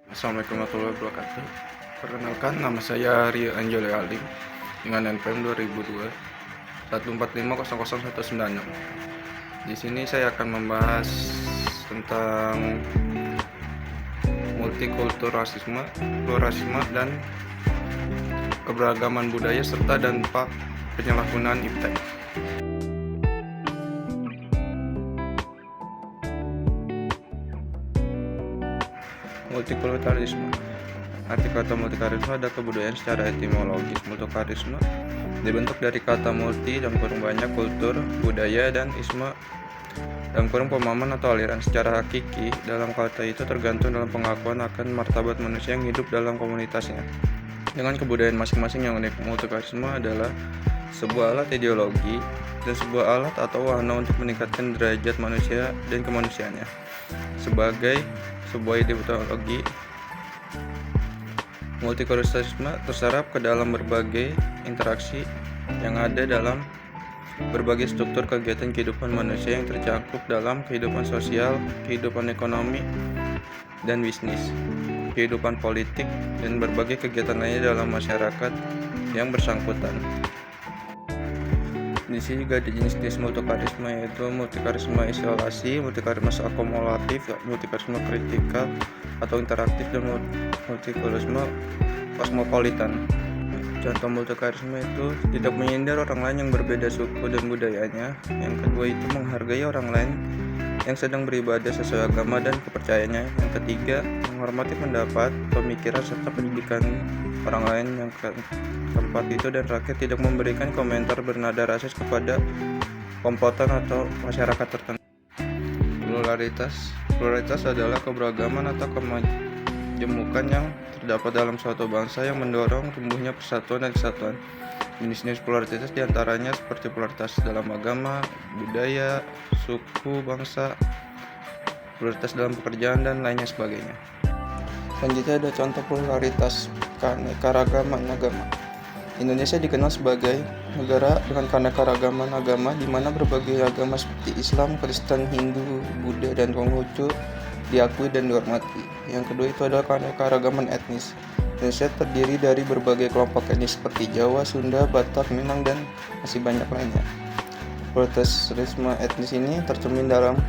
Assalamualaikum warahmatullahi wabarakatuh. Perkenalkan, nama saya Rio Anjali Alim dengan NPM 2002 1450019. Di sini saya akan membahas tentang multikulturalisme, pluralisme, dan keberagaman budaya serta dampak penyalahgunaan iptek. Multikulturalisme. Arti kata multikulturalisme adalah kebudayaan secara etimologis. Multikulturalisme dibentuk dari kata multi dalam kurung banyak, kultur, budaya, dan isme dalam kurung pemahaman atau aliran. Secara hakiki, dalam kata itu tergantung dalam pengakuan akan martabat manusia yang hidup dalam komunitasnya dengan kebudayaan masing-masing yang unik. Multikulturalisme adalah sebuah alat ideologi dan sebuah alat atau wahana untuk meningkatkan derajat manusia dan kemanusiaannya. Sebagai sebuah ideologi, multikulturalisme terserap ke dalam berbagai interaksi yang ada dalam berbagai struktur kegiatan kehidupan manusia yang tercakup dalam kehidupan sosial, kehidupan ekonomi dan bisnis, kehidupan politik, dan berbagai kegiatan lainnya dalam masyarakat yang bersangkutan. Di sini juga ada jenis-jenis multikulturalisme, yaitu multikulturalisme isolasi, multikulturalisme akumulatif, multikulturalisme kritikal atau interaktif, dan multikulturalisme kosmopolitan. Contoh multikulturalisme itu tidak menyindir orang lain yang berbeda suku dan budayanya. Yang kedua itu menghargai orang lain yang sedang beribadah sesuai agama dan kepercayaannya. Yang ketiga, menghormati pendapat, pemikiran, serta pendidikan orang lain. Yang keempat itu, dan terakhir, tidak memberikan komentar bernada rasis kepada komplotan atau masyarakat tertentu. Pluralitas adalah keberagaman atau kemajemukan yang terdapat dalam suatu bangsa yang mendorong tumbuhnya persatuan dan kesatuan. Jenis-jenis pluralitas diantaranya seperti pluralitas dalam agama, budaya, suku, bangsa, pluralitas dalam pekerjaan, dan lainnya sebagainya. Selanjutnya ada contoh pluralitas keanekaragaman agama. Indonesia dikenal sebagai negara dengan keanekaragaman agama, di mana berbagai agama seperti Islam, Kristen, Hindu, Buddha, dan Konghucu diakui dan dihormati. Yang kedua itu adalah keanekaragaman etnis. Indonesia terdiri dari berbagai kelompok etnis seperti Jawa, Sunda, Batak, Minang, dan masih banyak lainnya. Pluralisme etnis ini tercermin dalam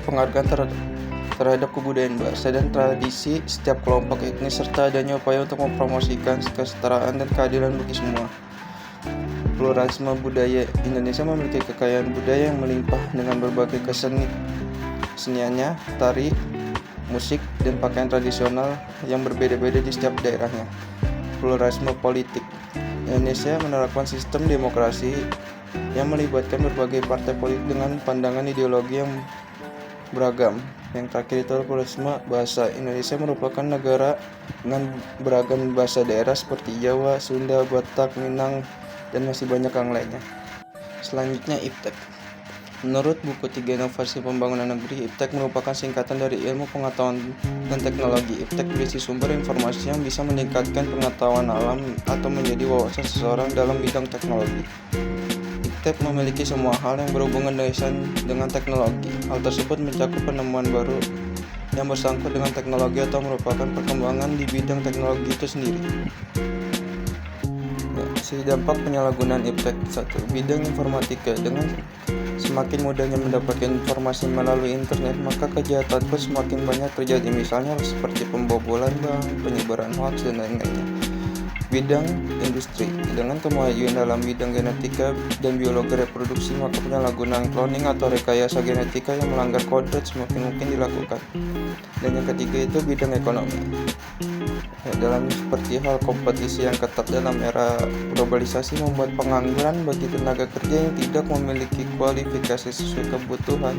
penghargaan terhadap kebudayaan bahasa dan tradisi setiap kelompok etnis, serta adanya upaya untuk mempromosikan kesetaraan dan keadilan bagi semua. Pluralisme budaya. Indonesia memiliki kekayaan budaya yang melimpah dengan berbagai keseniannya, tari, musik, dan pakaian tradisional yang berbeda-beda di setiap daerahnya. Pluralisme politik. Indonesia menerapkan sistem demokrasi yang melibatkan berbagai partai politik dengan pandangan ideologi yang beragam. Yang terakhir itu pluralisme bahasa. Indonesia merupakan negara dengan beragam bahasa daerah seperti Jawa, Sunda, Batak, Minang, dan masih banyak yang lainnya. Selanjutnya, iptek. Menurut buku 3 Inovasi Pembangunan Negeri, iptek merupakan singkatan dari Ilmu Pengetahuan dan Teknologi. Iptek berisi sumber informasi yang bisa meningkatkan pengetahuan alam atau menjadi wawasan seseorang dalam bidang teknologi. Iptek memiliki semua hal yang berhubungan dengan teknologi. Hal tersebut mencakup penemuan baru yang bersangkut dengan teknologi atau merupakan perkembangan di bidang teknologi itu sendiri. Dampak penyalahgunaan iptek. 1. Bidang informatika. Dengan semakin mudahnya mendapatkan informasi melalui internet, maka kejahatan pun semakin banyak terjadi, misalnya seperti pembobolan bank, penyebaran hoax, dan lain-lainnya. Bidang industri. Dengan kemajuan dalam bidang genetika dan biologi reproduksi, maka penyalahgunaan cloning atau rekayasa genetika yang melanggar kodrat semakin mungkin dilakukan. Dan yang ketiga itu bidang ekonomi. Dalam seperti hal kompetisi yang ketat dalam era globalisasi membuat pengangguran bagi tenaga kerja yang tidak memiliki kualifikasi sesuai kebutuhan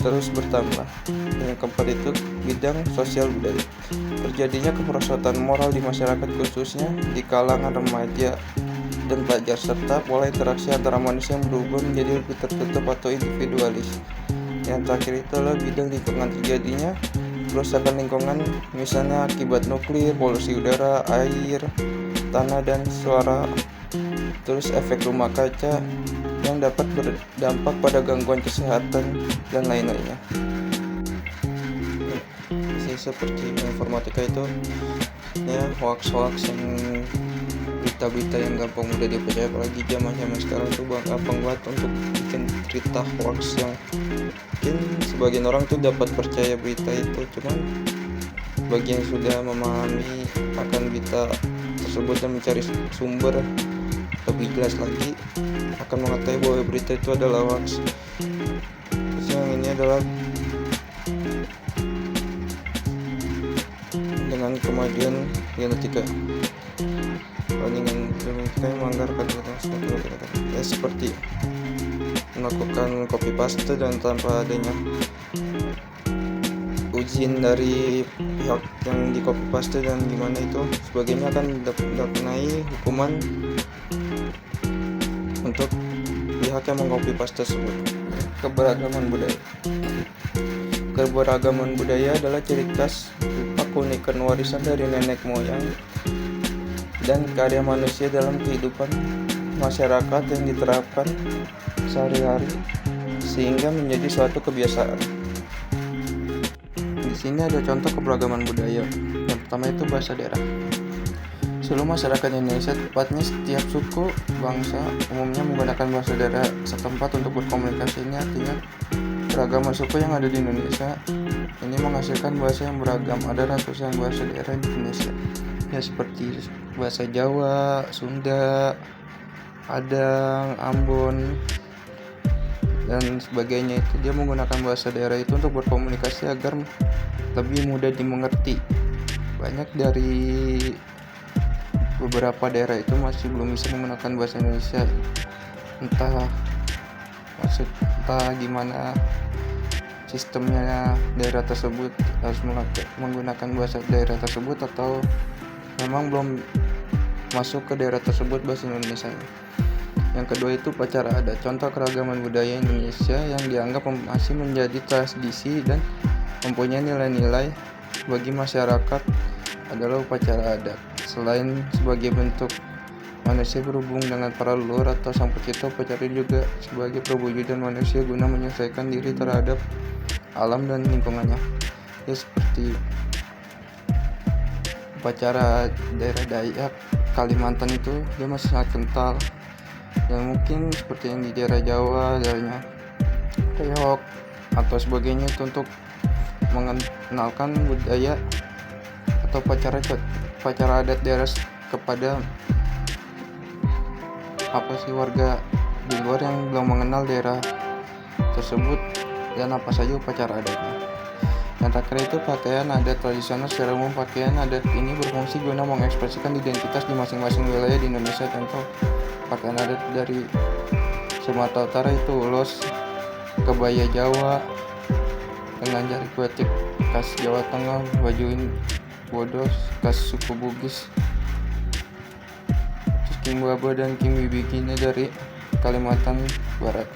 terus bertambah. Yang keempat itu bidang sosial budaya. Terjadinya kemerosotan moral di masyarakat, khususnya di kalangan remaja dan pelajar, serta pola interaksi antara manusia yang berubah menjadi lebih tertutup atau individualis. Yang terakhir itu adalah bidang lingkungan. Terjadinya kerusakan lingkungan, misalnya akibat nuklir, polusi udara, air, tanah, dan suara. Terus efek rumah kaca yang dapat berdampak pada gangguan kesehatan dan lain-lainnya. seperti informatika itu ya, hoax-hoax yang berita-berita yang gampang mudah dipercaya, apalagi zaman sekarang tuh gampang banget untuk bikin berita hoax yang mungkin sebagian orang tuh dapat percaya berita itu, cuman bagi yang sudah memahami akan berita tersebut dan mencari sumber lebih jelas lagi akan mengetahui bahwa berita itu adalah hoax. Terus yang ini adalah dengan kemajuan genetika, dengan genetika yang melanggar ya, seperti melakukan copy paste dan tanpa adanya izin dari pihak yang di copy paste dan gimana itu sebagainya akan dikenai hukuman untuk pihak yang mengcopy paste tersebut. Keberagaman budaya adalah ciri khas berupa keunikan warisan dari nenek moyang dan karya manusia dalam kehidupan masyarakat yang diterapkan sehari-hari sehingga menjadi suatu kebiasaan. Di sini ada contoh keberagaman budaya. Yang pertama itu bahasa daerah. Seluruh masyarakat Indonesia, tepatnya setiap suku bangsa, umumnya menggunakan bahasa daerah setempat untuk berkomunikasi. Ini artinya beragam suku yang ada di Indonesia ini menghasilkan bahasa yang beragam. Ada ratusan bahasa daerah di Indonesia, ya seperti bahasa Jawa, Sunda, Padang, Ambon, dan sebagainya. Itu dia menggunakan bahasa daerah itu untuk berkomunikasi agar lebih mudah dimengerti. Banyak dari beberapa daerah itu masih belum bisa menggunakan bahasa Indonesia, entah gimana sistemnya daerah tersebut harus menggunakan bahasa daerah tersebut, atau memang belum masuk ke daerah tersebut bahasa Indonesia. Yang kedua itu upacara adat. Contoh keragaman budaya Indonesia yang dianggap masih menjadi tradisi dan mempunyai nilai-nilai bagi masyarakat adalah upacara adat. Selain sebagai bentuk manusia berhubung dengan para leluhur atau sang pencipta, upacara juga sebagai perwujudan manusia guna menyelesaikan diri terhadap alam dan lingkungannya. Ya seperti upacara daerah Dayak Kalimantan itu dia masih sangat kental. Yang mungkin seperti yang di daerah Jawa, daerahnya reok atau sebagainya, itu untuk mengenalkan budaya atau upacara adat daerah kepada warga di luar yang belum mengenal daerah tersebut dan apa saja upacara adatnya. Yang terakhir itu pakaian adat tradisional. Secara umum pakaian adat ini berfungsi guna mengekspresikan identitas di masing-masing wilayah di Indonesia. Contoh pakaian adat dari Sumatera Utara itu ulos, kebaya Jawa dengan jari batik khas Jawa Tengah, baju bodos khas suku Bugis, terus kimbaba dan kimbi bikini dari Kalimantan Barat.